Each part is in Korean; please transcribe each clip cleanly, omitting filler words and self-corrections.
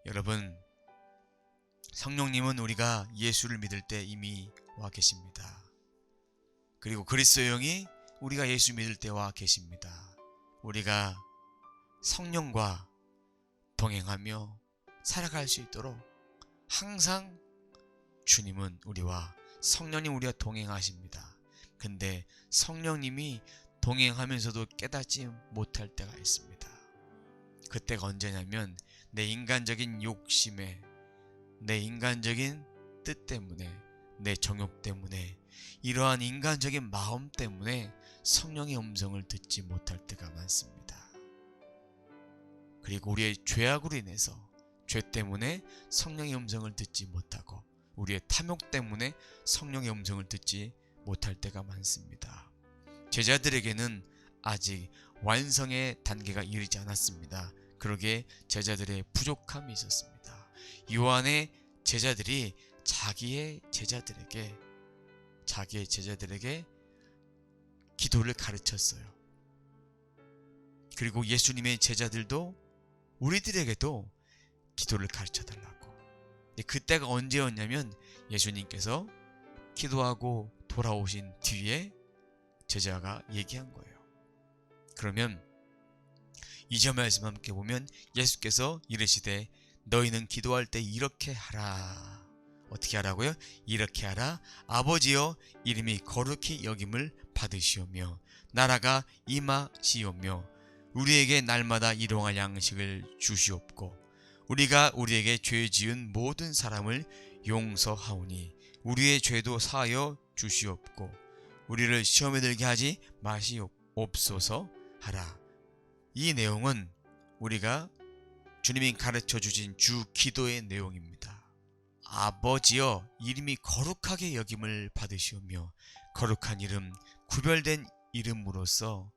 여러분, 성령님은 우리가 예수를 믿을 때 이미 와 계십니다. 그리고 그리스도의 영이 우리가 예수 믿을 때 와 계십니다. 우리가 성령과 동행하며 살아갈 수 있도록 항상 주님은 우리와, 성령님 우리와 동행하십니다. 근데 성령님이 동행하면서도 깨닫지 못할 때가 있습니다. 그때가 언제냐면 내 인간적인 욕심에, 내 인간적인 뜻 때문에, 내 정욕 때문에, 이러한 인간적인 마음 때문에 성령의 음성을 듣지 못할 때가 많습니다. 그리고 우리의 죄악으로 인해서, 죄 때문에 성령의 음성을 듣지 못하고, 우리의 탐욕 때문에 성령의 음성을 듣지 못할 때가 많습니다. 제자들에게는 아직 완성의 단계가 이르지 않았습니다. 그러기에 제자들의 부족함이 있었습니다. 요한의 제자들이 자기의 제자들에게 기도를 가르쳤어요. 그리고 예수님의 제자들도 우리들에게도 기도를 가르쳐 달라고. 그때가 언제였냐면 예수님께서 기도하고 돌아오신 뒤에 제자가 얘기한 거예요. 그러면 2절 말씀 함께 보면 예수께서 이르시되 너희는 기도할 때 이렇게 하라. 어떻게 하라고요? 이렇게 하라. 아버지여, 이름이 거룩히 여김을 받으시오며 나라가 임하시오며 우리에게 날마다 일용할 양식을 주시옵고 우리가 우리에게 죄 지은 모든 사람을 용서하오니 우리의 죄도 사하여 주시옵고 우리를 시험에 들게 하지 마시옵소서 하라. 이 내용은 우리가 주님이 가르쳐 주신 주 기도의 내용입니다. 아버지여, 이름이 거룩하게 여김을 받으시오며, 거룩한 이름, 구별된 이름으로서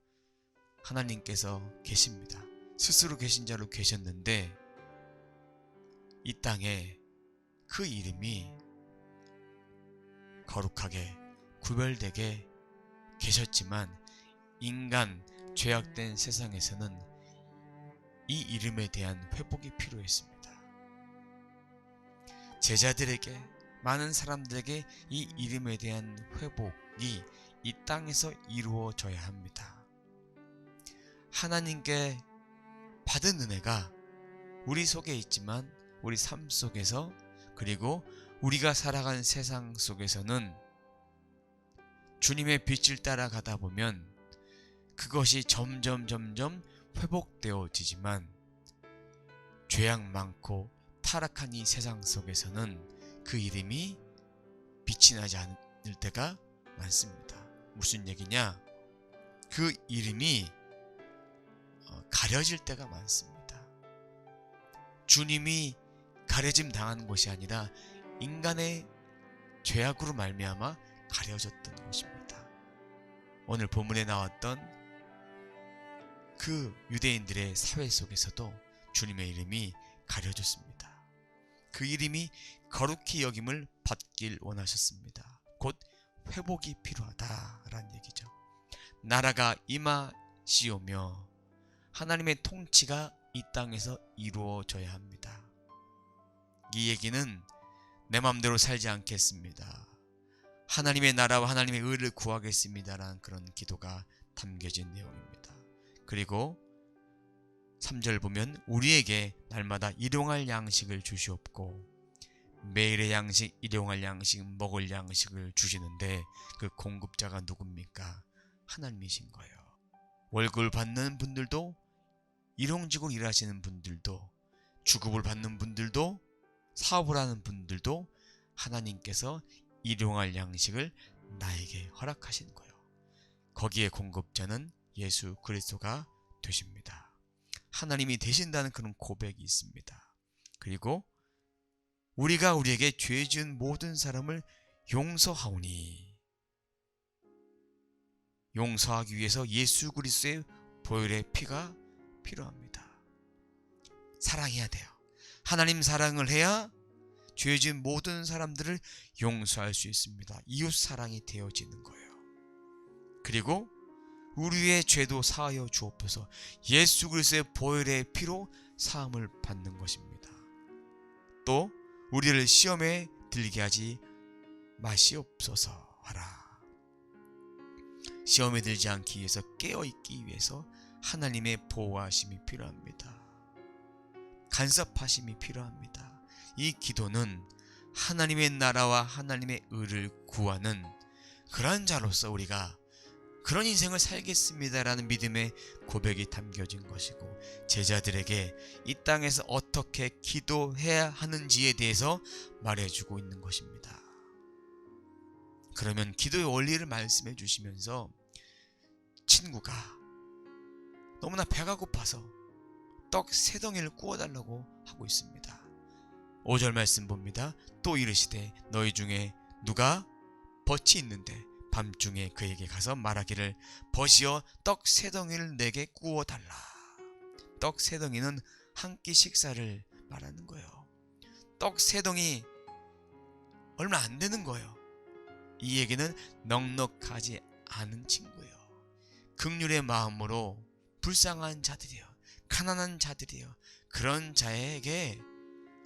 하나님께서 계십니다. 스스로 계신 자로 계셨는데 이 땅에 그 이름이 거룩하게 구별되게 계셨지만 인간 죄악된 세상에서는 이 이름에 대한 회복이 필요했습니다. 제자들에게, 많은 사람들에게 이 이름에 대한 회복이 이 땅에서 이루어져야 합니다. 하나님께 받은 은혜가 우리 속에 있지만 우리 삶 속에서, 그리고 우리가 살아가는 세상 속에서는 주님의 빛을 따라가다 보면 그것이 점점 회복되어지지만 죄악 많고 타락한 이 세상 속에서는 그 이름이 빛이 나지 않을 때가 많습니다. 무슨 얘기냐? 그 이름이 가려질 때가 많습니다. 주님이 가려짐 당한 것이 아니라 인간의 죄악으로 말미암아 가려졌던 것입니다. 오늘 본문에 나왔던 그 유대인들의 사회 속에서도 주님의 이름이 가려졌습니다. 그 이름이 거룩히 여김을 받길 원하셨습니다. 곧 회복이 필요하다라는 얘기죠. 나라가 임하시오며 하나님의 통치가 이 땅에서 이루어져야 합니다. 이 얘기는 내 마음대로 살지 않겠습니다. 하나님의 나라와 하나님의 의를 구하겠습니다라는 그런 기도가 담겨진 내용입니다. 그리고 3절 보면 우리에게 날마다 일용할 양식을 주시옵고, 매일의 양식, 일용할 양식, 먹을 양식을 주시는데 그 공급자가 누굽니까? 하나님이신 거예요. 월급을 받는 분들도, 일용직으로 일하시는 분들도, 주급을 받는 분들도, 사업을 하는 분들도 하나님께서 일용할 양식을 나에게 허락하신 거예요. 거기에 공급자는 예수 그리스도가 되십니다. 하나님이 되신다는 그런 고백이 있습니다. 그리고 우리가 우리에게 죄 지은 모든 사람을 용서하오니, 용서하기 위해서 예수 그리스도의 보혈의 피가 필요합니다. 사랑해야 돼요. 하나님 사랑을 해야 죄 지은 모든 사람들을 용서할 수 있습니다. 이웃 사랑이 되어지는 거예요. 그리고 우리의 죄도 사하여 주옵소서, 예수 그리스도의 보혈의 피로 사함을 받는 것입니다. 또 우리를 시험에 들게 하지 마시옵소서 하라. 시험에 들지 않기 위해서 깨어있기 위해서 하나님의 보호하심이 필요합니다. 간섭하심이 필요합니다. 이 기도는 하나님의 나라와 하나님의 의를 구하는 그러한 자로서 우리가 그런 인생을 살겠습니다라는 믿음의 고백이 담겨진 것이고, 제자들에게 이 땅에서 어떻게 기도해야 하는지에 대해서 말해주고 있는 것입니다. 그러면 기도의 원리를 말씀해 주시면서 친구가 너무나 배가 고파서 떡 3덩이를 구워달라고 하고 있습니다. 5절 말씀 봅니다. 또 이르시되 너희 중에 누가 벗이 있는데 밤중에 그에게 가서 말하기를 벗이여 떡 3덩이를 내게 구워달라. 떡 3덩이는 한 끼 식사를 말하는 거예요. 떡 3덩이 얼마 안 되는 거예요. 이 얘기는 넉넉하지 않은 친구예요. 긍휼의 마음으로 불쌍한 자들이요, 가난한 자들이요, 그런 자에게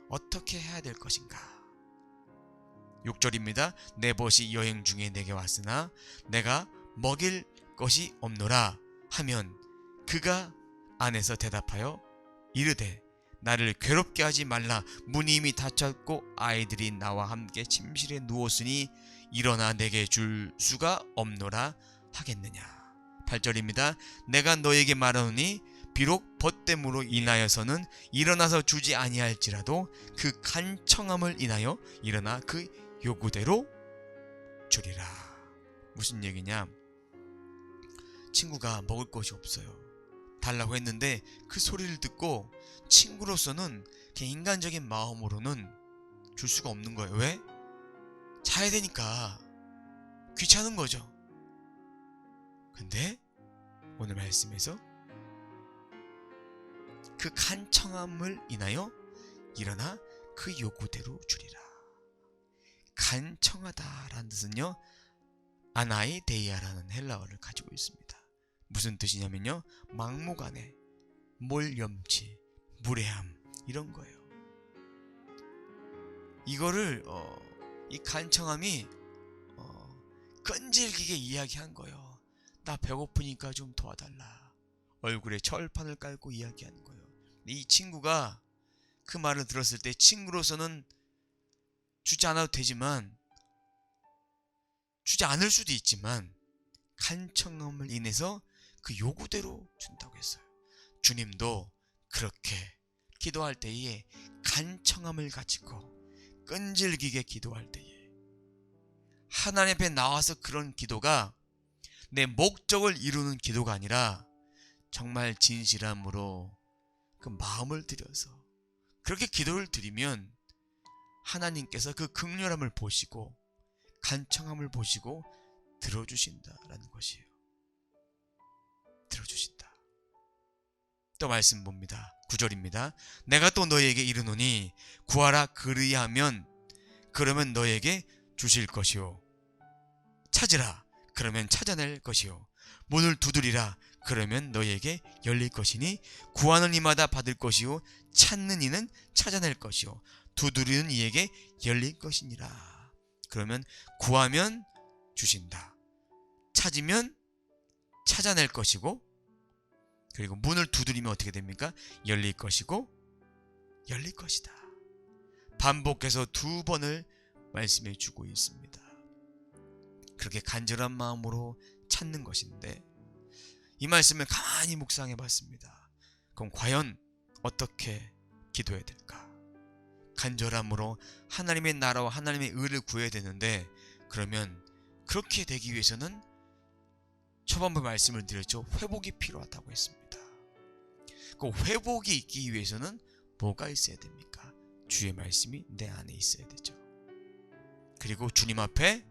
어떻게 해야 될 것인가. 6절입니다. 내 벗이 여행 중에 내게 왔으나 내가 먹일 것이 없노라 하면 그가 안에서 대답하여 이르되 나를 괴롭게 하지 말라. 문이 이미 닫혔고 아이들이 나와 함께 침실에 누웠으니 일어나 내게 줄 수가 없노라 하겠느냐. 8절입니다. 내가 너에게 말하노니 비록 벗됨으로 인하여서는 일어나서 주지 아니할지라도 그 간청함을 인하여 일어나 그 요구대로 주리라. 무슨 얘기냐? 친구가 먹을 것이 없어요. 달라고 했는데 그 소리를 듣고 친구로서는 그냥 인간적인 마음으로는 줄 수가 없는 거예요. 왜? 자야 되니까 귀찮은 거죠. 근데 오늘 말씀에서 그 간청함을 인하여 일어나 그 요구대로 주리라. 간청하다라는 뜻은요, 아나이데이아라는 헬라어를 가지고 있습니다. 무슨 뜻이냐면요, 막무가내, 몰염치, 무례함, 이런 거예요. 이거를 이 간청함이 끈질기게 이야기한 거예요. 나 배고프니까 좀 도와달라. 얼굴에 철판을 깔고 이야기하는 거예요. 이 친구가 그 말을 들었을 때 친구로서는 주지 않아도 되지만, 주지 않을 수도 있지만 간청함을 인해서 그 요구대로 준다고 했어요. 주님도 그렇게 기도할 때에 간청함을 가지고 끈질기게 기도할 때에 하나님 앞에 나와서 그런 기도가 내 목적을 이루는 기도가 아니라 정말 진실함으로 그 마음을 들여서 그렇게 기도를 드리면 하나님께서 그 긍휼함을 보시고 간청함을 보시고 들어주신다라는 것이에요. 들어주신다. 또 말씀 봅니다. 9절입니다. 내가 또 너희에게 이르노니 구하라 그리하면 그러면 너희에게 주실 것이요, 찾으라 그러면 찾아낼 것이요, 문을 두드리라 그러면 너희에게 열릴 것이니 구하는 이마다 받을 것이요 찾는 이는 찾아낼 것이요 두드리는 이에게 열릴 것이니라. 그러면 구하면 주신다, 찾으면 찾아낼 것이고, 그리고 문을 두드리면 어떻게 됩니까? 열릴 것이고 열릴 것이다. 반복해서 2번을 말씀해 주고 있습니다. 그렇게 간절한 마음으로 찾는 것인데, 이 말씀을 가만히 묵상해 봤습니다. 그럼 과연 어떻게 기도해야 될까? 간절함으로 하나님의 나라와 하나님의 의를 구해야 되는데, 그러면 그렇게 되기 위해서는 초반부에 말씀을 드렸죠. 회복이 필요하다고 했습니다. 그 회복이 있기 위해서는 뭐가 있어야 됩니까? 주의 말씀이 내 안에 있어야 되죠. 그리고 주님 앞에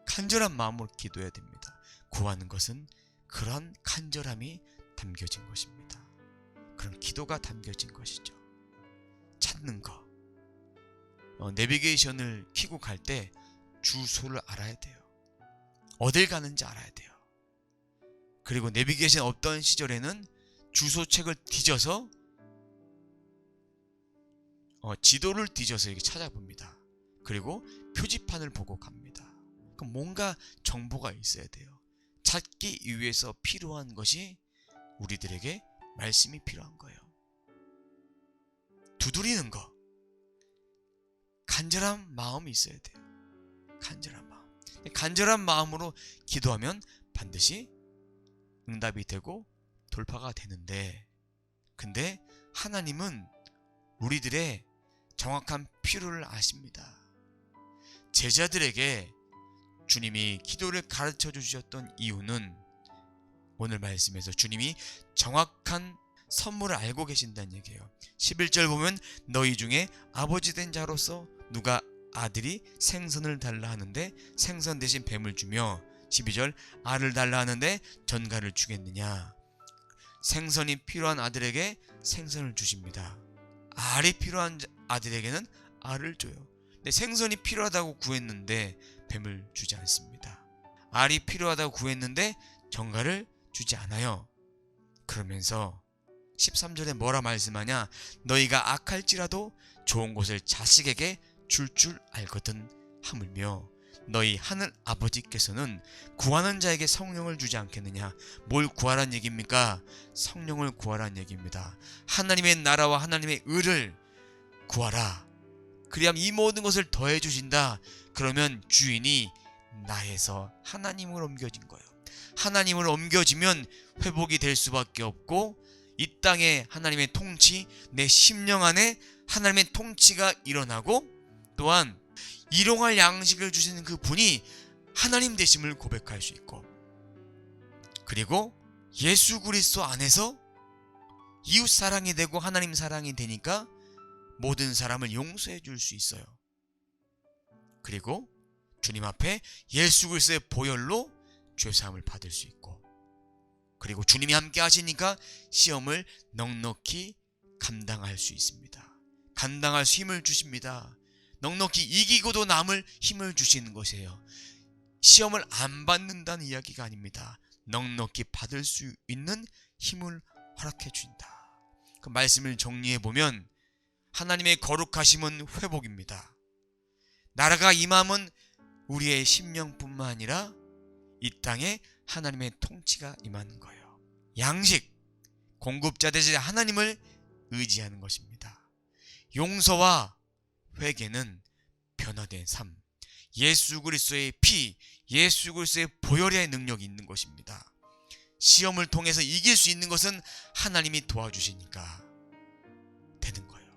간절한 마음으로 기도해야 됩니다. 구하는 것은 그런 간절함이 담겨진 것입니다. 그런 기도가 담겨진 것이죠. 찾는 거, 내비게이션을 켜고 갈 때 주소를 알아야 돼요. 어딜 가는지 알아야 돼요. 그리고 내비게이션 없던 시절에는 주소책을 뒤져서 지도를 뒤져서 이렇게 찾아봅니다. 그리고 표지판을 보고 갑니다. 그럼 뭔가 정보가 있어야 돼요. 찾기 위해서 필요한 것이 우리들에게 말씀이 필요한 거예요. 두드리는 거, 간절한 마음이 있어야 돼요. 간절한 마음. 간절한 마음으로 기도하면 반드시 응답이 되고 돌파가 되는데, 근데 하나님은 우리들의 정확한 필요를 아십니다. 제자들에게 주님이 기도를 가르쳐 주셨던 이유는 오늘 말씀에서 주님이 정확한 선물을 알고 계신다는 얘기예요. 11절 보면 너희 중에 아버지 된 자로서 누가 아들이 생선을 달라 하는데 생선 대신 뱀을 주며, 12절 알을 달라 하는데 전갈을 주겠느냐. 생선이 필요한 아들에게 생선을 주십니다. 알이 필요한 아들에게는 알을 줘요. 근데 생선이 필요하다고 구했는데 뱀을 주지 않습니다. 알이 필요하다고 구했는데 전갈을 주지 않아요. 그러면서 13절에 뭐라 말씀하냐. 너희가 악할지라도 좋은 것을 자식에게 줄 알거든 하물며 너희 하늘 아버지께서는 구하는 자에게 성령을 주지 않겠느냐. 뭘 구하란 얘기입니까? 성령을 구하란 얘기입니다. 하나님의 나라와 하나님의 의를 구하라. 그리하면 이 모든 것을 더해 주신다. 그러면 주인이 나에서 하나님으로 옮겨진 거예요. 하나님으로 옮겨지면 회복이 될 수밖에 없고, 이 땅에 하나님의 통치, 내 심령 안에 하나님의 통치가 일어나고, 또한 일용할 양식을 주시는 그 분이 하나님 되심을 고백할 수 있고, 그리고 예수 그리스도 안에서 이웃 사랑이 되고 하나님 사랑이 되니까 모든 사람을 용서해 줄 수 있어요. 그리고 주님 앞에 예수 그리스도의 보혈로 죄사함을 받을 수 있고, 그리고 주님이 함께 하시니까 시험을 넉넉히 감당할 수 있습니다. 감당할 수 힘을 주십니다. 넉넉히 이기고도 남을 힘을 주시는 것이에요. 시험을 안 받는다는 이야기가 아닙니다. 넉넉히 받을 수 있는 힘을 허락해 주신다. 그 말씀을 정리해 보면 하나님의 거룩하심은 회복입니다. 나라가 임함은 우리의 심령뿐만 아니라 이 땅에 하나님의 통치가 임하는 거예요. 양식, 공급자 되신 하나님을 의지하는 것입니다. 용서와 회개는 변화된 삶, 예수 그리스도의 피, 예수 그리스도의 보혈의 능력이 있는 것입니다. 시험을 통해서 이길 수 있는 것은 하나님이 도와주시니까 되는 거예요.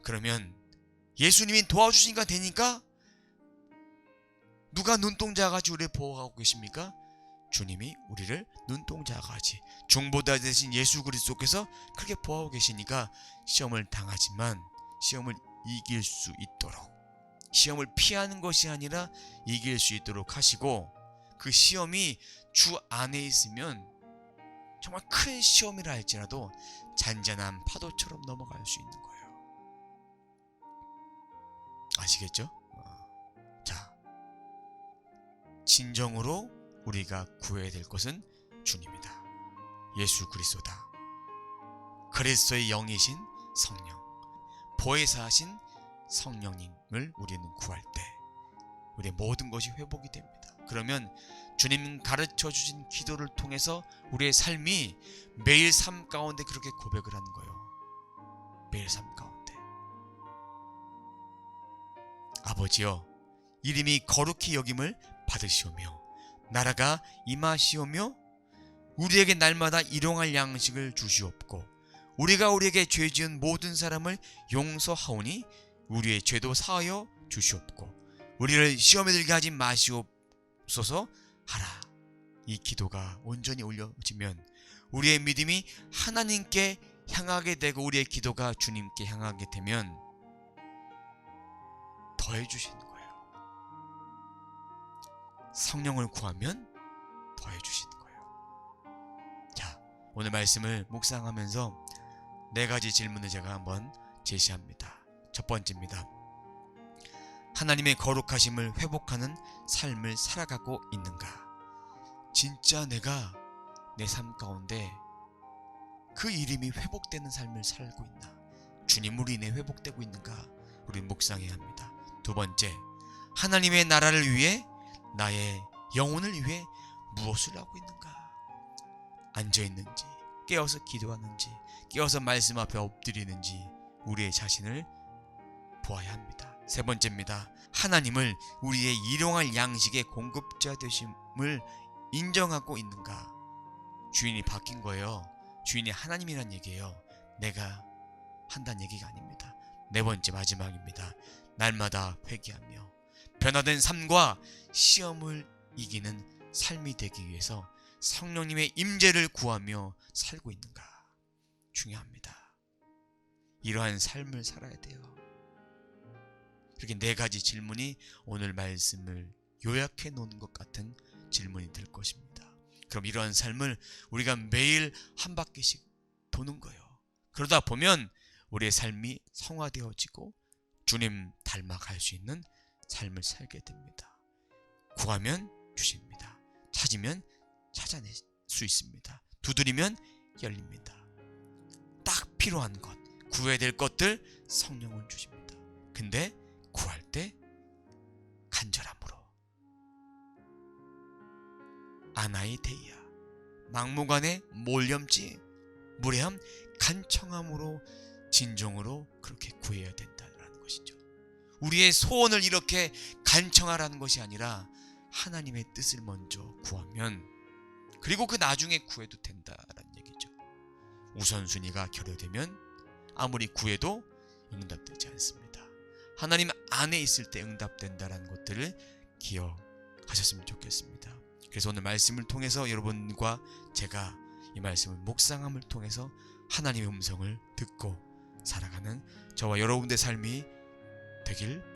그러면 예수님이 도와주시니까 되니까 누가 눈동자같이 우리를 보호하고 계십니까? 주님이 우리를 눈동자같이, 중보자 되신 예수 그리스도께서 그렇게 보호하고 계시니까 시험을 당하지만 시험을 이길 수 있도록, 시험을 피하는 것이 아니라 이길 수 있도록 하시고, 그 시험이 주 안에 있으면 정말 큰 시험이라 할지라도 잔잔한 파도처럼 넘어갈 수 있는 거예요. 아시겠죠? 자, 진정으로 우리가 구해야 될 것은 주님이다. 예수 그리스도다. 그리스도의 영이신 성령, 보혜사하신 성령님을 우리는 구할 때 우리의 모든 것이 회복이 됩니다. 그러면 주님 가르쳐 주신 기도를 통해서 우리의 삶이 매일 삶 가운데 그렇게 고백을 하는 거예요. 매일 삶 가운데. 아버지여, 이름이 거룩히 여김을 받으시오며 나라가 임하시오며 우리에게 날마다 일용할 양식을 주시옵고 우리가 우리에게 죄 지은 모든 사람을 용서하오니 우리의 죄도 사하여 주시옵고 우리를 시험에 들게 하지 마시옵소서 하라. 이 기도가 온전히 올려지면 우리의 믿음이 하나님께 향하게 되고 우리의 기도가 주님께 향하게 되면 더해 주시는 거예요. 성령을 구하면 더해 주시는 거예요. 자, 오늘 말씀을 묵상하면서 4가지 질문을 제가 한번 제시합니다. 첫 번째입니다. 하나님의 거룩하심을 회복하는 삶을 살아가고 있는가? 진짜 내가 내 삶 가운데 그 이름이 회복되는 삶을 살고 있나? 주님으로 인해 회복되고 있는가 우리는 묵상해야 합니다. 두 번째, 하나님의 나라를 위해 나의 영혼을 위해 무엇을 하고 있는가? 앉아있는지, 깨어서 기도하는지, 깨어서 말씀 앞에 엎드리는지 우리의 자신을 보아야 합니다. 세 번째입니다. 하나님을 우리의 일용할 양식의 공급자 되심을 인정하고 있는가? 주인이 바뀐 거예요. 주인이 하나님이란 얘기예요. 내가 한다는 얘기가 아닙니다. 네 번째, 마지막입니다. 날마다 회개하며 변화된 삶과 시험을 이기는 삶이 되기 위해서 성령님의 임재를 구하며 살고 있는가? 중요합니다. 이러한 삶을 살아야 돼요. 이렇게 네 가지 질문이 오늘 말씀을 요약해 놓은 것 같은 질문이 될 것입니다. 그럼 이러한 삶을 우리가 매일 한 바퀴씩 도는 거예요. 그러다 보면 우리의 삶이 성화되어지고 주님 닮아갈 수 있는 삶을 살게 됩니다. 구하면 주십니다. 찾으면 찾아낼 수 있습니다. 두드리면 열립니다. 딱 필요한 것, 구해야 될 것들 성령은 주십니다. 근데 구할 때 간절함으로, 아나이데이아, 막무가내 몰염지 무례함, 간청함으로 진정으로 그렇게 구해야 된다는 것이죠. 우리의 소원을 이렇게 간청하라는 것이 아니라 하나님의 뜻을 먼저 구하면, 그리고 그 나중에 구해도 된다라는 얘기죠. 우선순위가 결여되면 아무리 구해도 응답되지 않습니다. 하나님 안에 있을 때 응답된다라는 것들을 기억하셨으면 좋겠습니다. 그래서 오늘 말씀을 통해서 여러분과 제가 이 말씀을 묵상함을 통해서 하나님의 음성을 듣고 살아가는 저와 여러분의 삶이 되길